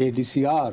ADCR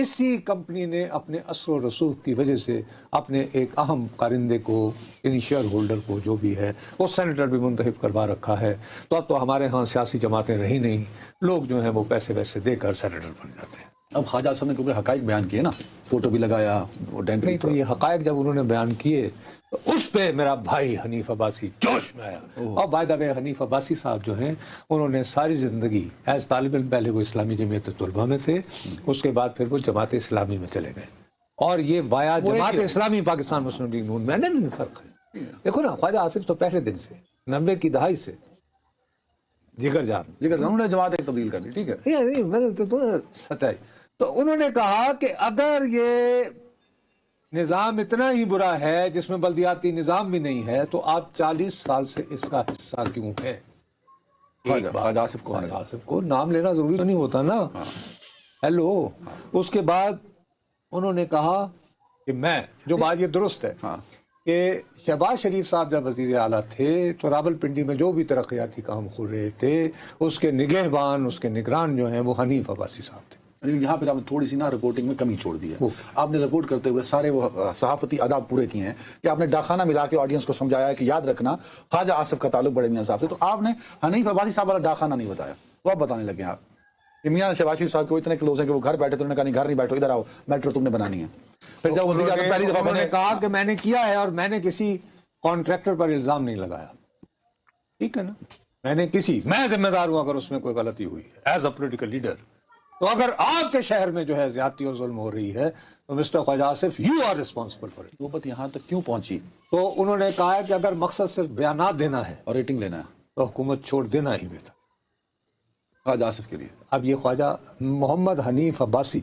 اسی company نے اپنے اثر و رسوخ کی وجہ سے اپنے ایک اہم کارندے کو یعنی شیئر ہولڈر کو جو بھی ہے وہ سینیٹر بھی منتخب کروا رکھا ہے. تو ہمارے ہاں سیاسی جماعتیں رہی نہیں, لوگ جو ہیں وہ پیسے ویسے دے کر سینیٹر بن جاتے ہیں. اب خواجہ آصف نے کیونکہ حقائق بیان کیے نا, فوٹو بھی لگایا, وہ ڈینٹ نہیں تو یہ حقائق جب انہوں نے بیان کیے تو اس پہ میرا بھائی حنیف عباسی جوش میں آیا. اور بائی دا وے حنیف عباسی صاحب جو ہیں انہوں نے ساری زندگی ایز طالب علم پہلے وہ اسلامی جمعیت طلبہ میں تھے, اس کے بعد پھر وہ جماعت اسلامی میں چلے گئے, اور یہ وایا جماعت اسلامی پاکستان مسلم لیگ نون میں نے فرق ہے. دیکھو نا خواجہ آصف تو پہلے دن سے 90 کی دہائی سے جگر جان انہوں نے جماعت ایک تبدیل کر دی. ٹھیک ہے, نہیں میں نے تو سچائی. تو انہوں نے کہا کہ اگر یہ نظام اتنا ہی برا ہے جس میں بلدیاتی نظام بھی نہیں ہے تو آپ 40 سال سے اس کا حصہ کیوں ہیں؟ خواجہ آصف کو نام لینا ضروری نہیں ہوتا نا. ہیلو. اس کے بعد انہوں نے کہا کہ میں جو بات یہ درست ہے کہ شہباز شریف صاحب جب وزیر اعلیٰ تھے تو راول پنڈی میں جو بھی ترقیاتی کام ہو رہے تھے اس کے نگہبان, اس کے نگران جو ہیں وہ حنیف عباسی صاحب تھے. یہاں پہ آپ نے تھوڑی سی نا رپورٹنگ میں کمی چھوڑ دی ہے. آپ نے رپورٹ کرتے ہوئے سارے وہ صحافتی آداب پورے کیے ہیں کہ آپ نے ڈاکخانہ ملا کے آڈینس کو سمجھایا کہ یاد رکھنا خواجہ آصف کا تعلق بڑے میاں صاحب سے. تو آپ نے حنیف عباسی صاحب والا ڈاکخانہ نہیں بتایا, وہ آپ بتانے لگے آپ کہ میاں شہباز شریف صاحب کو اتنے کلوز ہیں کہ وہ گھر بیٹھے, تو انہوں نے کہا نہیں گھر نہیں بیٹھو, ادھر آؤ, میٹرو تم نے بنانی ہے. پھر جب وزیر اعظم پہلی دفعہ نے کہا کہ میں نے کیا ہے اور میں نے کسی کانٹریکٹر پر الزام نہیں لگایا. ٹھیک ہے نا, میں ذمہ دار ہوں اگر اس میں کوئی غلطی ہوئی ہے ایز اے پولیٹیکل لیڈر. تو اگر آپ کے شہر میں جو ہے زیادتی اور ظلم ہو رہی ہے تو mister Khawaja Asif you are responsible for it. وہ بات یہاں تک کیوں پہنچی؟ تو انہوں نے کہا کہ اگر مقصد صرف بیانات دینا ہے اور ریٹنگ لینا ہے تو حکومت چھوڑ دینا ہی بہتر خواجہ آصف کے لیے. اب یہ خواجہ محمد حنیف عباسی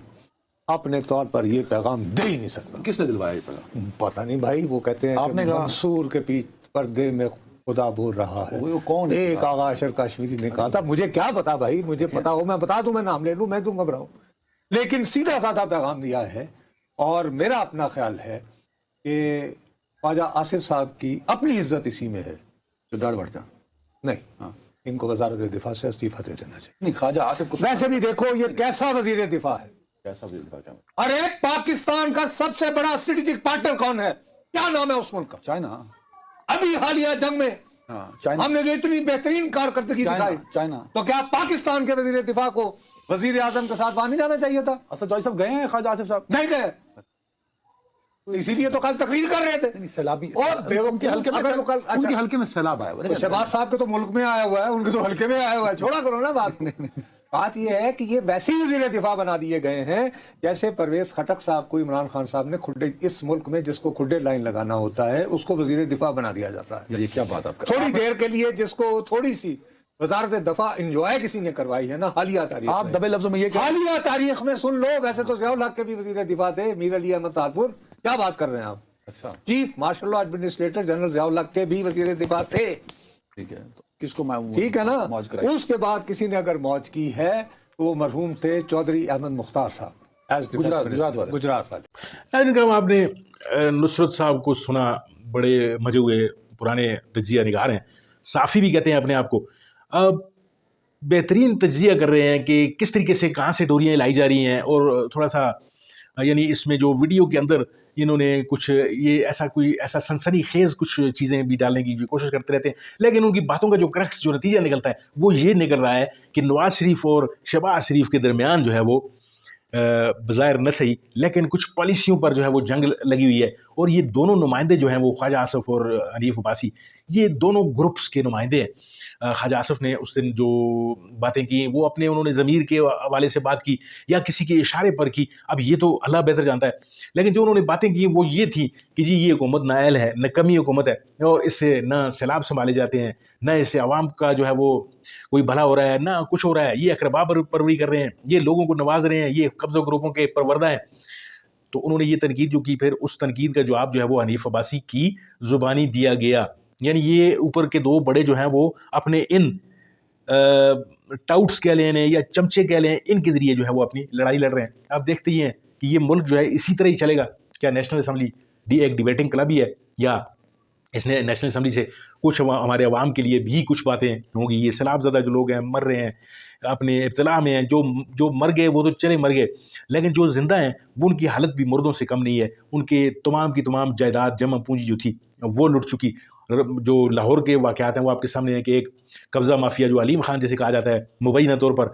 اپنے طور پر یہ پیغام دے ہی نہیں سکتا. کس نے دلوایا یہ پیغام؟ پتہ نہیں بھائی, وہ کہتے ہیں آپ نے کہا منصور کے پیچھے پردے میں خدا بول رہا ہے. وہ کون ہے؟ ایک آغا اشر کشمیری نے کہا تھا. مجھے کیا پتا بھائی, مجھے پتا ہو میں بتا دوں, میں نام لے لوں, میں کیوں گھبراؤں. لیکن سیدھا سادہ پیغام دیا ہے, اور میرا اپنا خیال ہے کہ خواجہ آصف صاحب کی اپنی عزت اسی میں ہے. داڑھ بڑھ جا نہیں, ان کو وزارت دفاع سے استعفیٰ دے دینا چاہیے. نہیں, خواجہ آصف کو ویسے بھی دیکھو یہ کیسا وزیر دفاع ہے. کیسا وزیر دفاع؟ کیا ارے پاکستان کا سب سے بڑا اسٹریٹجک پارٹنر کون ہے؟ کیا نام ہے اس ملک کا؟ چائنا. ابھی حالیہ جنگ میں ہم نے جو اتنی بہترین کارکردگی دکھائی, چائنا. تو کیا پاکستان کے وزیر دفاع کو وزیر اعظم کے ساتھ وہاں نہیں جانا چاہیے تھا؟ اسد جوہری صاحب گئے ہیں خواجہ آصف صاحب؟ نہیں گئے, اسی لیے تو کل تقریر کر رہے تھے. سیلابی اور ان کے حلقے میں سیلاب آیا ہوا ہے. شہباز صاحب کے تو ملک میں آیا ہوا ہے, ان کے تو حلقے میں آیا ہوا ہے. چھوڑا کرو نا بات. بات یہ ہے کہ یہ ویسے ہی وزیر دفاع بنا دیے گئے ہیں جیسے پرویز خٹک صاحب کو عمران خان صاحب نے کھڈے, اس ملک میں جس کو کھڈے لائن لگانا ہوتا ہے اس کو وزیر دفاع بنا دیا جاتا ہے. یہ کیا بات آپ تھوڑی دیر کے لیے جس کو تھوڑی سی وزارت دفاع انجوائے کسی نے کروائی ہے نا حالیہ تاریخ, آپ دبے لفظوں میں یہ کہ حالیہ تاریخ میں سن لو. ویسے تو ضیاء الحق کے بھی وزیر دفاع تھے, میر علی احمد طاہرپور. کیا بات کر رہے ہیں آپ؟ اچھا, chief martial law administrator general Zia ul-Haq کے بھی وزیر دفاع تھے. ٹھیک ہے, تو کس کو میں ٹھیک ہے نا. موج کرائی. اس کے بعد کسی نے اگر موج کی ہے تو وہ مرحوم تھے چودھری احمد مختار صاحب, گجرات والے. آپ نے نصرت صاحب کو سنا, بڑے مجے ہوئے پرانے تجزیہ نگار ہیں, صافی بھی کہتے ہیں اپنے آپ کو. اب بہترین تجزیہ کر رہے ہیں کہ کس طریقے سے کہاں سے ڈوریاں لائی جا رہی ہیں, اور تھوڑا سا یعنی اس میں جو ویڈیو کے اندر انہوں نے کچھ یہ ایسا سنسنی خیز کچھ چیزیں بھی ڈالنے کی کوشش کرتے رہتے ہیں, لیکن ان کی باتوں کا جو کرکس جو نتیجہ نکلتا ہے وہ یہ نکل رہا ہے کہ نواز شریف اور شہباز شریف کے درمیان جو ہے وہ بظاہر نہ صحیح لیکن کچھ پالیسیوں پر جو ہے وہ جنگ لگی ہوئی ہے. اور یہ دونوں نمائندے جو ہیں وہ خواجہ آصف اور حنیف عباسی, یہ دونوں گروپس کے نمائندے ہیں. خواجہ آصف نے اس دن جو باتیں کی وہ اپنے انہوں نے ضمیر کے حوالے سے بات کی یا کسی کے اشارے پر کی, اب یہ تو اللہ بہتر جانتا ہے, لیکن جو انہوں نے باتیں کی وہ یہ تھی کہ جی یہ حکومت نااہل ہے, نہ کمی حکومت ہے, اور اس سے نہ سیلاب سنبھالے جاتے ہیں, نہ اس سے عوام کا جو ہے وہ کوئی بھلا ہو رہا ہے, نہ کچھ ہو رہا ہے. یہ اقربا پروری کر رہے ہیں, یہ لوگوں کو نواز رہے ہیں, یہ قبضہ گروپوں کے پروردہ ہیں. تو انہوں نے یہ تنقید جو کی, پھر اس تنقید کا جواب جو ہے وہ حنیف عباسی کی زبانی دیا گیا. یعنی یہ اوپر کے دو بڑے جو ہیں وہ اپنے ان ٹاؤٹس کہہ لیں یا چمچے کہہ لیں, ان کے ذریعے جو ہے وہ اپنی لڑائی لڑ رہے ہیں. آپ دیکھتے ہی ہیں کہ یہ ملک جو ہے اسی طرح ہی چلے گا. کیا نیشنل اسمبلی ایک ڈیبیٹنگ کلب ہی ہے یا اس نے نیشنل اسمبلی سے کچھ ہمارے عوام کے لیے بھی کچھ باتیں ہوں گی. یہ سیلاب زدہ جو لوگ ہیں مر رہے ہیں اپنے ابتلا میں ہیں, جو مر گئے وہ تو چلے مر گئے, لیکن جو زندہ ہیں وہ ان کی حالت بھی مردوں سے کم نہیں ہے. ان کے تمام کی تمام جائیداد جمع پونجی جو تھی وہ لٹ چکی. جو لاہور کے واقعات ہیں وہ آپ کے سامنے ہیں کہ ایک قبضہ مافیا جو علیم خان جسے کہا جاتا ہے مبینہ طور پر,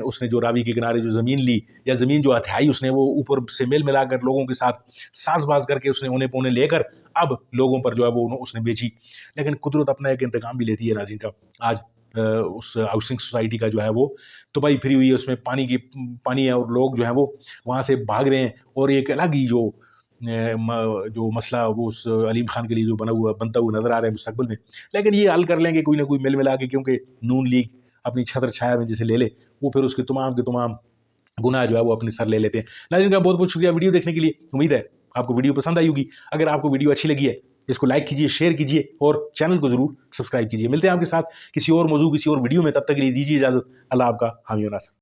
اس نے جو راوی کے کنارے جو زمین لی یا زمین جو ہتھیائی اس نے وہ اوپر سے میل ملا کر لوگوں کے ساتھ ساز باز کر کے اس نے انہیں پونے لے کر اب لوگوں پر جو ہے وہ اس نے بیچی. لیکن قدرت اپنا ایک انتقام بھی لیتی ہے ناظرین کا. آج اس ہاؤسنگ سوسائٹی کا جو ہے وہ تباہی پھری ہوئی ہے, اس میں پانی ہے اور لوگ جو ہیں وہ وہاں سے بھاگ رہے ہیں. اور ایک الگ ہی جو مسئلہ وہ اس علیم خان کے لیے جو بنتا ہوا نظر آ رہا ہے مستقبل میں. لیکن یہ حل کر لیں گے کوئی نہ کوئی مل ملا کے, کیونکہ نون لیگ اپنی چھتر چھایا میں جسے لے لے وہ پھر اس کے تمام گناہ جو ہے وہ اپنے سر لے لیتے ہیں. ناظرین کا بہت بہت شکریہ ویڈیو دیکھنے کے لیے. امید ہے آپ کو ویڈیو پسند آئی ہوگی. اگر آپ کو ویڈیو اچھی لگی ہے اس کو لائک کیجیے, شیئر کیجیے اور چینل کو ضرور سبسکرائب کیجیے. ملتے ہیں آپ کے ساتھ کسی اور موضوع کسی اور ویڈیو میں, تب تک کے لیے دیجیے اجازت. اللہ آپ کا حامی و ناصر.